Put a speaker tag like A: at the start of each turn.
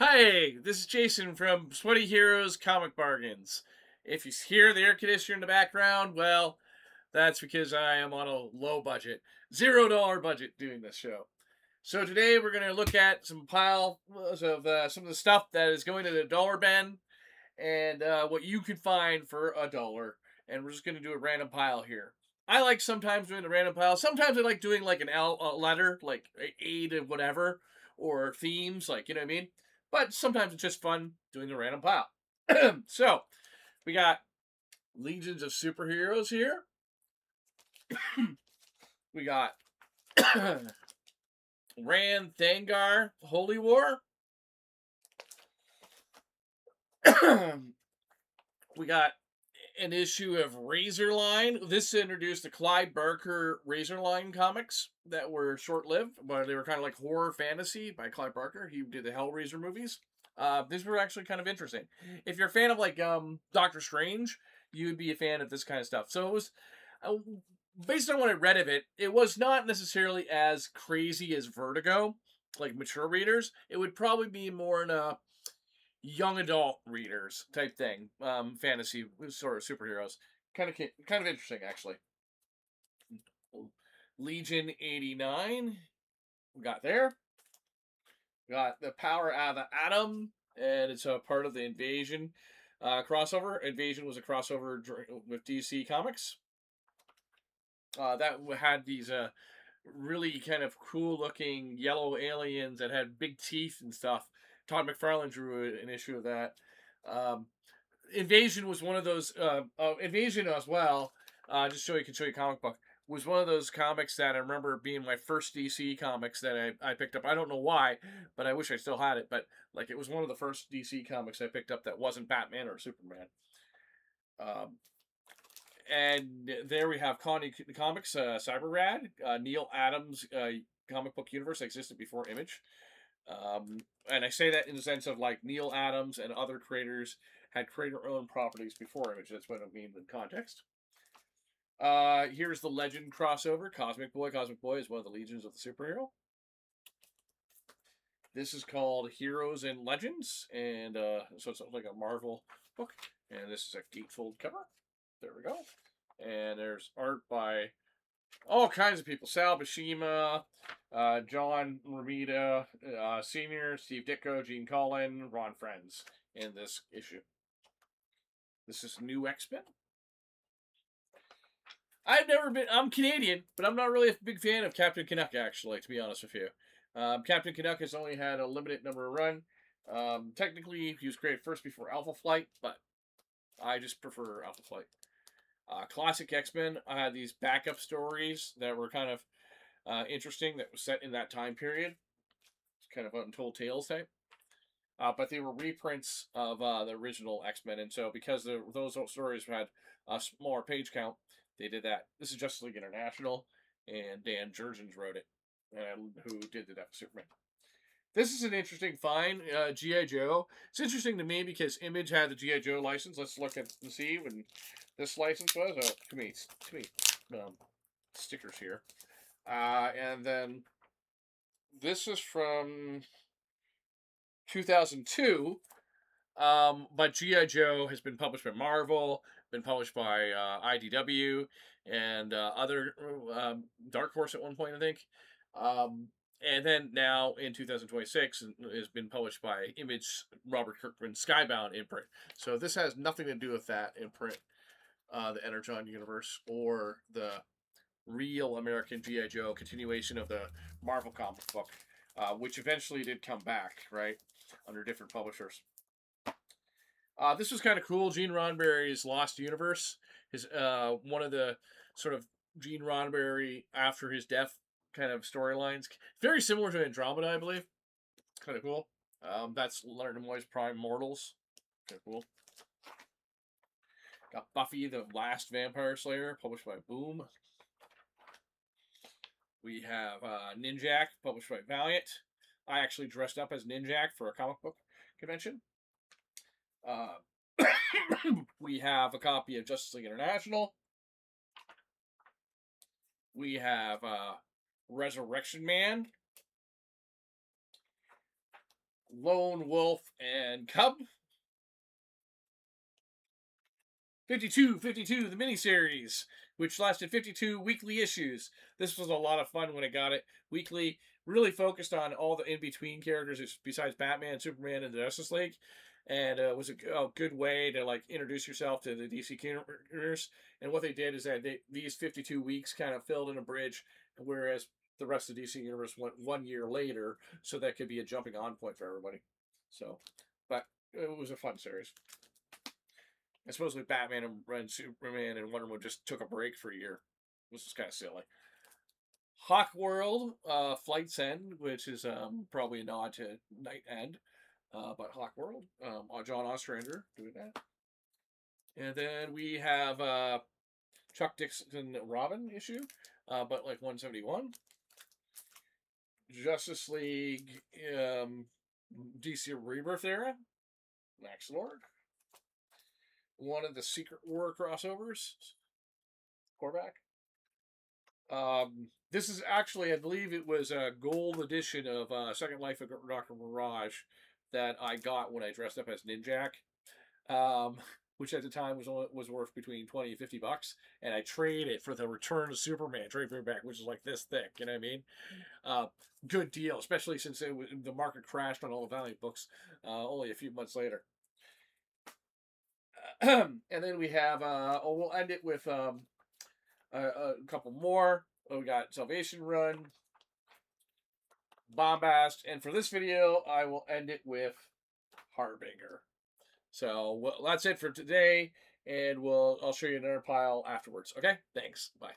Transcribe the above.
A: Hi, this is Jason from Sweaty Heroes Comic Bargains. If you hear the air conditioner in the background, well, that's because I am on a low budget, $0 budget doing this show. So today we're going to look at some piles of some of the stuff that is going to the dollar bin and what you could find for $1. And we're just going to do a random pile here. I like sometimes doing the random pile. Sometimes I like doing like a letter, like A to whatever, or themes, like, you know what I mean? But sometimes it's just fun doing the random pile. So we got legions of superheroes here. We got Rand Thangar Holy War. We got an issue of Razorline. This introduced the Clyde Barker Razorline comics that were short-lived, but they were kind of like horror fantasy by Clyde Barker. He did the Hellraiser movies. These were actually kind of interesting. If you're a fan of like Doctor Strange, you would be a fan of this kind of stuff. So it was, based on what I read of it, it was not necessarily as crazy as Vertigo, like mature readers. It would probably be more in a young adult readers type thing. Fantasy sort of superheroes. Kind of interesting actually. Legion 89. We got there. We got the Power of the Atom, and it's a part of the Invasion crossover. Invasion was a crossover with DC Comics. That had these really kind of cool looking yellow aliens that had big teeth and stuff. Todd McFarlane drew an issue of that. Um, Invasion was one of those. Invasion as well. Just so you can show you a comic book, was one of those comics that I remember being my first DC comics that I picked up. I don't know why, but I wish I still had it. But like, it was one of the first DC comics I picked up that wasn't Batman or Superman. Um, and there we have Connie Comics, Cyber Rad, Neil Adams' comic book universe existed before Image. And I say that in the sense of like Neil Adams and other creators had creator-owned properties before Image. That's what I mean in context. Here's the Legend crossover. Cosmic Boy. Cosmic Boy is one of the legions of the superhero. This is called Heroes and Legends, and so it's like a Marvel book. And this is a gatefold cover. There we go. And there's art by all kinds of people. Sal Buscema, John Romita Sr., Steve Ditko, Gene Colan, Ron Friends in this issue. This is New X-Men. I'm Canadian, but I'm not really a big fan of Captain Canuck, actually, to be honest with you. Captain Canuck has only had a limited number of run. Technically, he was created first before Alpha Flight, but I just prefer Alpha Flight. Classic X-Men, I had these backup stories that were kind of interesting that was set in that time period. It's kind of untold tales type. But they were reprints of the original X-Men, and so because those stories had a smaller page count, they did that. This is Justice League International, and Dan Jurgens wrote it, who did the Death of Superman. This is an interesting find, G.I. Joe. It's interesting to me because Image had the G.I. Joe license. Let's look at and see when this license was. Oh, too many stickers here. And then this is from 2002. But G.I. Joe has been published by Marvel, been published by IDW, and other Dark Horse at one point, I think. And then now in 2026 has been published by Image Robert Kirkman Skybound imprint. So this has nothing to do with that imprint, the Energon universe, or the real American G.I. Joe continuation of the Marvel comic book, which eventually did come back, right, under different publishers. This was kind of cool. Gene Roddenberry's Lost Universe is one of the sort of Gene Roddenberry after his death kind of storylines. Very similar to Andromeda, I believe. Kind of cool. That's Leonard Nimoy's Prime Mortals. Kind of cool. Got Buffy the Last Vampire Slayer, published by Boom. We have Ninjak, published by Valiant. I actually dressed up as Ninjak for a comic book convention. We have a copy of Justice League International. We have Resurrection Man. Lone Wolf and Cub. 52, the miniseries, which lasted 52 weekly issues. This was a lot of fun when I got it weekly. Really focused on all the in between characters besides Batman, Superman, and the Justice League, and it was a good way to like introduce yourself to the DC universe. And what they did is that these 52 weeks kind of filled in a bridge, whereas the rest of the DC universe went 1 year later, so that could be a jumping on point for everybody. So, but it was a fun series. And supposedly Batman and Superman and Wonder Woman just took a break for a year, which is kind of silly. Hawk World, Flight's End, which is probably a nod to Night End, but Hawk World, John Ostrander doing that. And then we have Chuck Dixon Robin issue, but like 171. Justice League, DC Rebirth era, Max Lord. One of the Secret War crossovers, Korvac. This is actually, I believe it was a gold edition of Second Life of Dr. Mirage that I got when I dressed up as Ninjak, which at the time was worth between 20 and $50, and I traded it for the Return of Superman trade paperback, which is like this thick. You know what I mean? Good deal, especially since the market crashed on all the Valiant books only a few months later. And then we have, we'll end it with a couple more. We got Salvation Run, Bombast, and for this video, I will end it with Harbinger. So that's it for today, and I'll show you another pile afterwards. Okay, thanks. Bye.